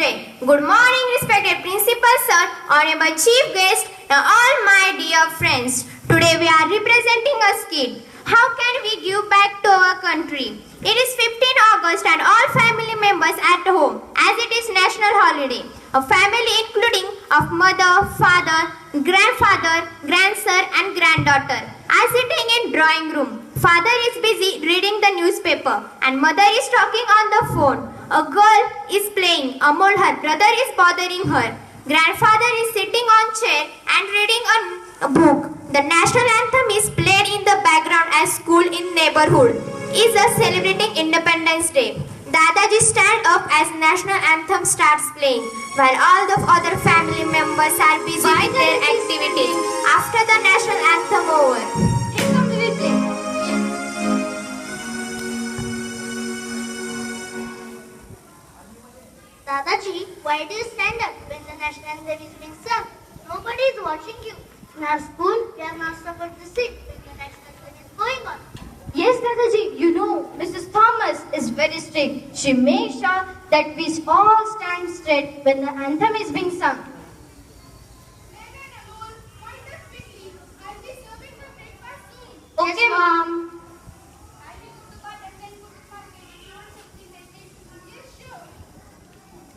Day. Good morning, respected Principal Sir, Honorable Chief Guest, and all my dear friends. Today we are representing a skit. How can we give back to our country? It is 15 August and all family members at home as it is national holiday. A family including of mother, father, grandfather, grandson and granddaughter are sitting in drawing room. Father is busy reading the newspaper and mother is talking on the phone. A girl is playing. Amol, her brother is bothering her. Grandfather is sitting on chair and reading a book. The national anthem is played in the background as school in neighborhood is celebrating Independence Day. Dadaji stand up as national anthem starts playing while all the other family members are busy with their activities after the national anthem over. Here comes the music. Dadaji, why do you stand up when the national anthem is being sung? Nobody is watching you. In our school, we are not supposed to sit when the national anthem is going on. Yes, Dadaji, you know, Mrs. Thomas is very strict. She makes sure that we all stand straight when the anthem is being sung. Okay, Mom.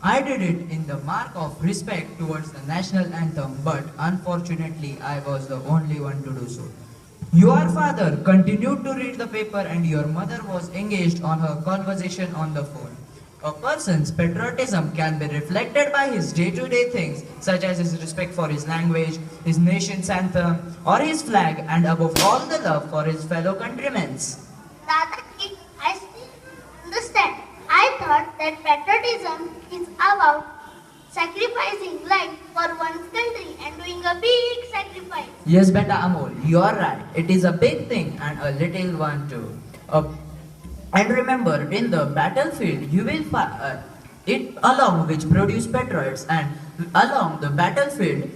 I did it in the mark of respect towards the national anthem, but unfortunately I was the only one to do so. Your father continued to read the paper and your mother was engaged on her conversation on the phone. A person's patriotism can be reflected by his day-to-day things, such as his respect for his language, his nation's anthem, or his flag, and above all the love for his fellow countrymen. Dadaji, I still understand. I thought that patriotism is about sacrificing life for one's country and doing a big sacrifice. Yes, beta Amol, you are right. It is a big thing and a little one too. And remember, in the battlefield, you will find it along which produce patriots, and along the battlefield,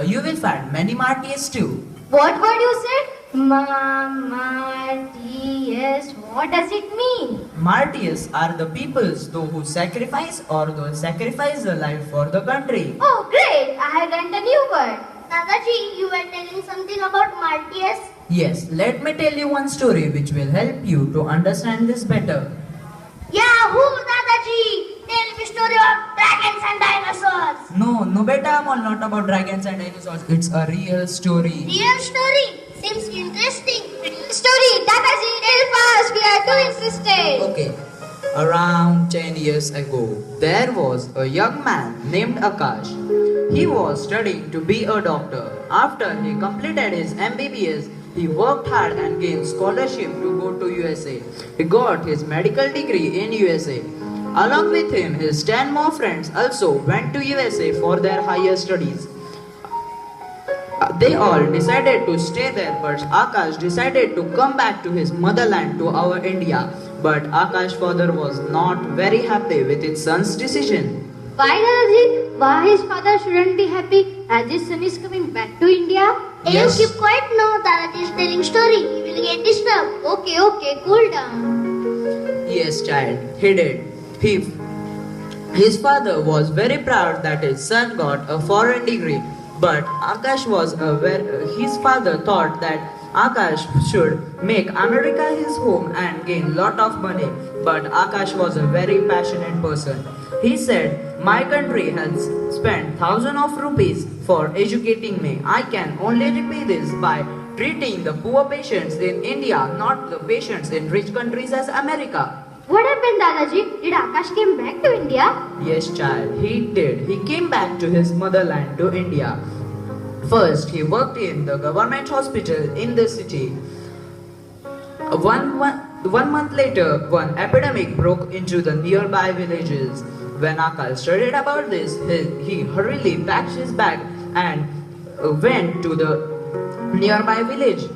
you will find many martyrs too. What word you said? Martyrs. What does it mean? Martyrs are the peoples though who sacrifice or those sacrifice their life for the country. Oh, great! I have learned a new word. Dadaji, you were telling something about martyrs. Yes, let me tell you one story which will help you to understand this better. Yahoo, Dadaji! Tell me story of dragons and dinosaurs. No beta Amol, not about dragons and dinosaurs. It's a real story. Real story. Seems interesting. Story, Dadaji, tell fast. We are too interested. Okay. Around 10 years ago, there was a young man named Akash. He was studying to be a doctor. After he completed his MBBS, he worked hard and gained scholarship to go to USA. He got his medical degree in USA. Along with him, his 10 more friends also went to USA for their higher studies. They all decided to stay there, but Akash decided to come back to his motherland, to our India. But Akash's father was not very happy with his son's decision. Why, Dadaji? Why his father shouldn't be happy as his son is coming back to India? Yes. You keep quiet now. Dadaji is telling story. He will get disturbed. Okay, cool down. Yes, child, he did. His father was very proud that his son got a foreign degree, but his father thought that Akash should make America his home and gain lot of money. But Akash was a very passionate person. He said, "My country has spent thousands of rupees for educating me. I can only repay this by treating the poor patients in India, not the patients in rich countries as America." What happened, Dadaji? Did Akash came back to India? Yes, child, he did. He came back to his motherland, to India. First, he worked in the government hospital in the city. One month later, one epidemic broke into the nearby villages. When Akash studied about this, he hurriedly packed his bag and went to the nearby village.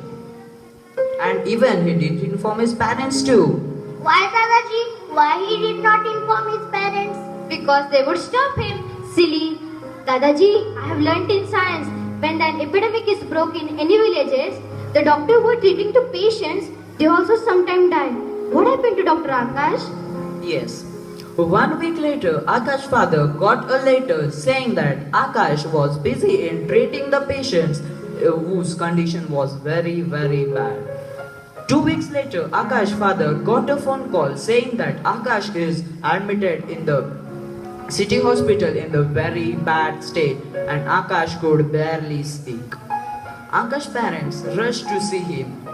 And even he did inform his parents too. Why, Dadaji? Why he did not inform his parents? Because they would stop him. Silly. Dadaji, I have learnt in science, when an epidemic is broke in any villages, the doctor who are treating to patients, they also sometimes die. What happened to Dr. Akash? Yes. 1 week later, Akash's father got a letter saying that Akash was busy in treating the patients whose condition was very, very bad. 2 weeks later, Akash's father got a phone call saying that Akash is admitted in the city hospital in the very bad state and Akash could barely speak. Akash's parents rushed to see him.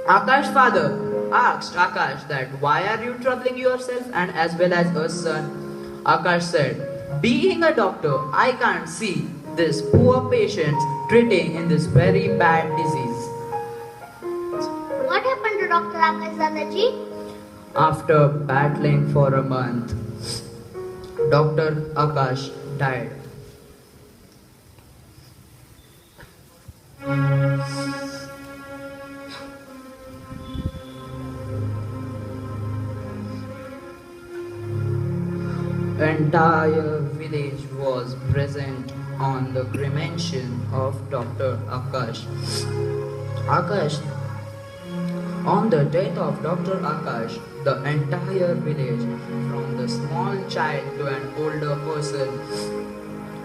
Akash's father asked Akash that why are you troubling yourself and as well as us son? Akash said, being a doctor, I can't see this poor patients treating in this very bad disease. What happened to Dr. Akash Dadaji? After battling for a month, Dr. Akash died. Entire village was present on the cremation of Dr. Akash. Akash, on the death of Dr. Akash, the entire village, from the small child to an older person,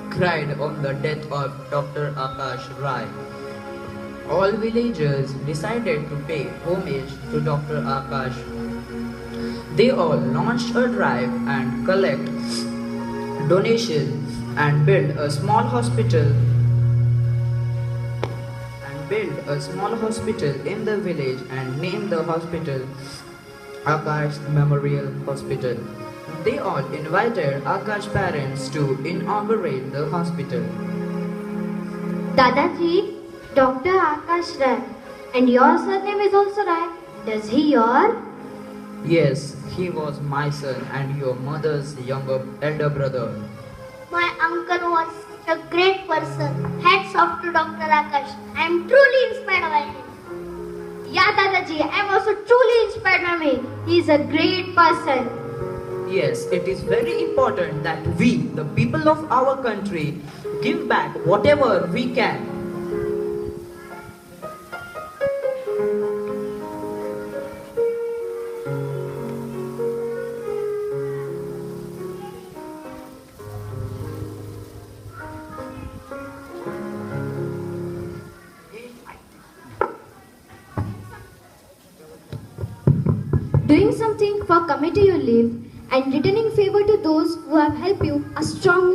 cried on the death of Dr. Akash Rai. All villagers decided to pay homage to Dr. Akash. They all launched a drive and collect donations and build a small hospital in the village and named the hospital Akash Memorial Hospital. They all invited Akash's parents to inaugurate the hospital. Dadaji, Dr. Akash Rai. And your surname is also Rai. Does he your? Yes, he was my son and your mother's elder brother. My uncle was such a great person. Hats off to Dr. Akash. I am truly inspired by him. Yeah, Dadaji, I am also truly inspired by him. He is a great person. Yes, it is very important that we, the people of our country, give back whatever we can. Doing something for community you live and returning favor to those who have helped you are strong